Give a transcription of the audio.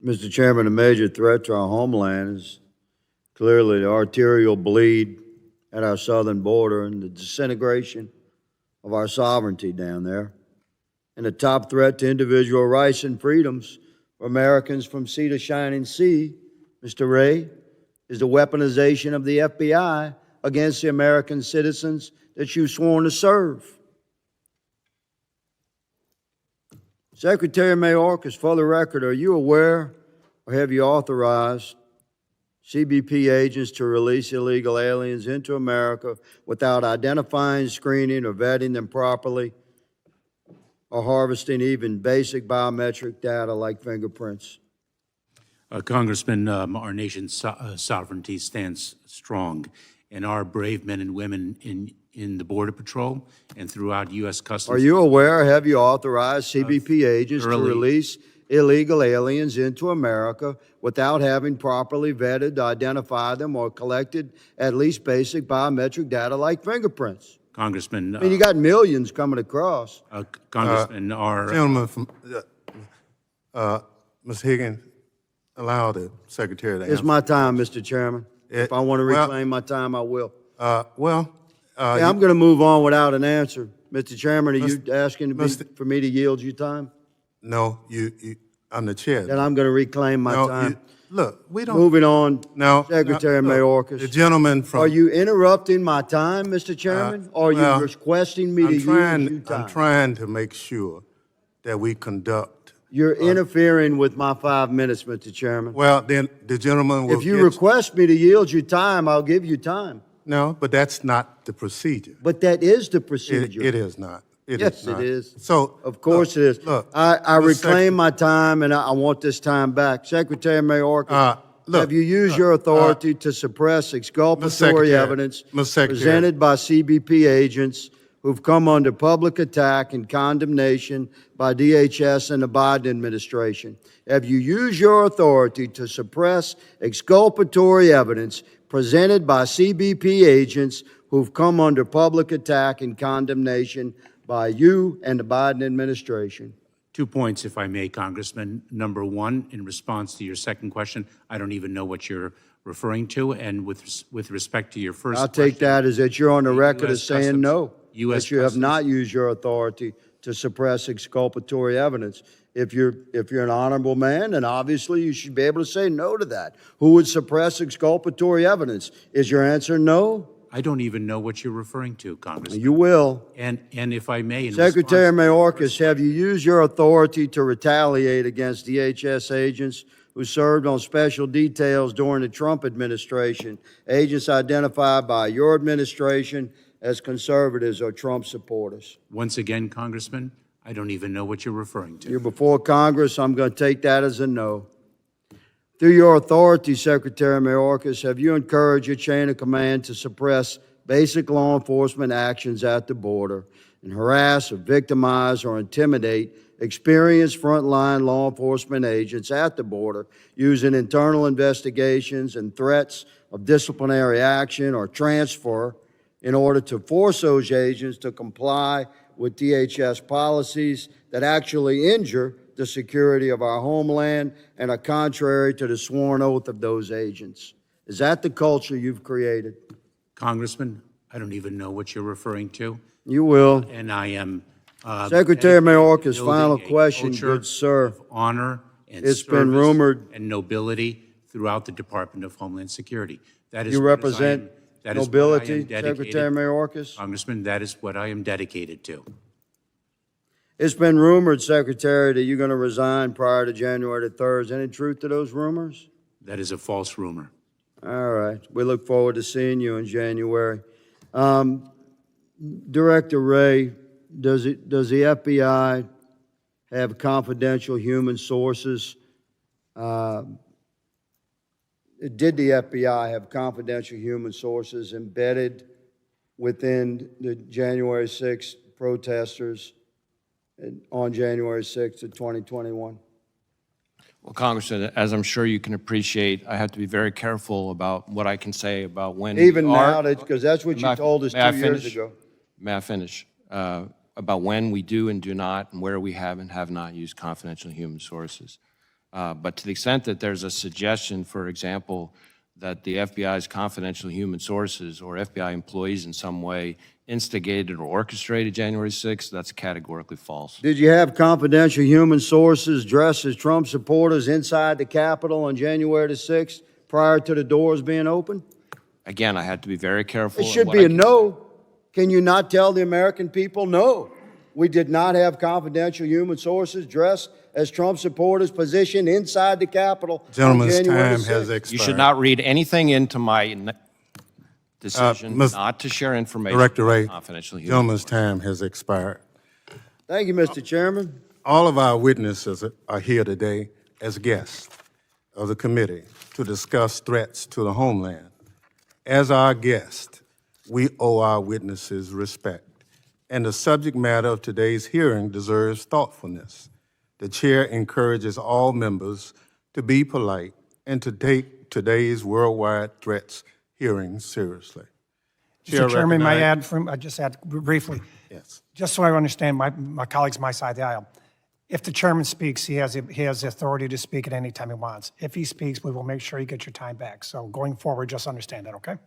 Mr. Chairman, a major threat to our homeland is clearly the arterial bleed at our southern border and the disintegration of our sovereignty down there. And the top threat to individual rights and freedoms for Americans from sea to shining sea, Mr. Wray, is the weaponization of the FBI against the American citizens that you've sworn to serve. Secretary Mayorkas, for the record, are you aware or have you authorized CBP agents to release illegal aliens into America without identifying, screening, or vetting them properly, or harvesting even basic biometric data like fingerprints? Congressman, our nation's sovereignty stands strong, and our brave men and women in the Border Patrol and throughout U.S. Customs. Are you aware or have you authorized CBP agents to release illegal aliens into America without having properly vetted, identified them, or collected at least basic biometric data like fingerprints? Congressman, I mean, you got millions coming across. Congressman, Gentleman from Ms. Higgins, allow the Secretary to answer. It's my time, Mr. Chairman. If I want to reclaim my time, I will. I'm I'm going to move on without an answer. Mr. Chairman, are you asking for me to yield you time? No, I'm the chair. Then I'm going to reclaim my time. Look, we don't. Moving on, No, Secretary Mayorkas. The gentleman from. Are you interrupting my time, Mr. Chairman? Or are you requesting me to use your time? I'm trying to make sure that we conduct. You're interfering with my 5 minutes, Mr. Chairman. Well, then the gentleman will. If you request me to yield you time, I'll give you time. No, but that's not the procedure. But that is the procedure. It is not. Yes, it is. So, of course it is. Look, I reclaim my time, and I want this time back. Secretary Mayorkas, have you used your authority to suppress exculpatory evidence presented by CBP agents who've come under public attack and condemnation by DHS and the Biden administration? Have you used your authority to suppress exculpatory evidence presented by CBP agents who've come under public attack and condemnation by you and the Biden administration? 2 points, if I may, Congressman. Number one, in response to your second question, I don't even know what you're referring to. And with respect to your first I'll question, take that as that you're on the record as saying Customs, no, U.S. that you have Customs. not used your authority to suppress exculpatory evidence. If you're an honorable man, then obviously you should be able to say no to that. Who would suppress exculpatory evidence? Is your answer no? I don't even know what you're referring to, Congressman. You will. And if I may, in Secretary response- Mayorkas, have you used your authority to retaliate against DHS agents who served on special details during the Trump administration, agents identified by your administration as conservatives or Trump supporters? Once again, Congressman, I don't even know what you're referring to. You're before Congress. I'm going to take that as a no. Through your authority, Secretary Mayorkas, have you encouraged your chain of command to suppress basic law enforcement actions at the border and harass or victimize or intimidate experienced frontline law enforcement agents at the border using internal investigations and threats of disciplinary action or transfer in order to force those agents to comply with DHS policies that actually injure the security of our homeland and are contrary to the sworn oath of those agents? Is that the culture you've created? Congressman, I don't even know what you're referring to. You will. And I am Secretary Mayorkas, building final a question, culture good sir. of honor and It's been service rumored- and nobility throughout the Department of Homeland Security. That is You what represent that is what I nobility, am dedicated- Secretary Mayorkas? Congressman, that is what I am dedicated to. It's been rumored, Secretary, that you're going to resign prior to January the 3rd. Is any truth to those rumors? That is a false rumor. All right. We look forward to seeing you in January. Director Wray, does the FBI have confidential human sources? Did the FBI have confidential human sources embedded within the January 6th protesters on January 6th of 2021? Well, Congressman, as I'm sure you can appreciate, I have to be very careful about what I can say about when Even we now, are, because that's what you told us 2 years ago. May I finish? About when we do and do not, and where we have and have not used confidential human sources. But to the extent that there's a suggestion, for example, that the FBI's confidential human sources or FBI employees in some way instigated or orchestrated January 6th, that's categorically false. Did you have confidential human sources dressed as Trump supporters inside the Capitol on January the 6th prior to the doors being opened? Again, I had to be very careful. It in should what be I a can no. Can you not tell the American people, no, we did not have confidential human sources dressed as Trump supporters positioned inside the Capitol on Gentleman's January time the has 6th? expired. You should not read anything into my decision Ms. not to share information Director about Ray, confidential human gentleman's time has expired. Thank you, Mr. Chairman. All of our witnesses are here today as guests of the committee to discuss threats to the homeland. As our guest, we owe our witnesses respect, and the subject matter of today's hearing deserves thoughtfulness. The chair encourages all members to be polite and to take today's worldwide threats hearing seriously. Chair Mr. Chairman, may I recognized- I just add briefly, Yes. just so I understand my colleagues, my side of the aisle. If the chairman speaks, he has the authority to speak at any time he wants. If he speaks, we will make sure you get your time back. So going forward, just understand that, okay?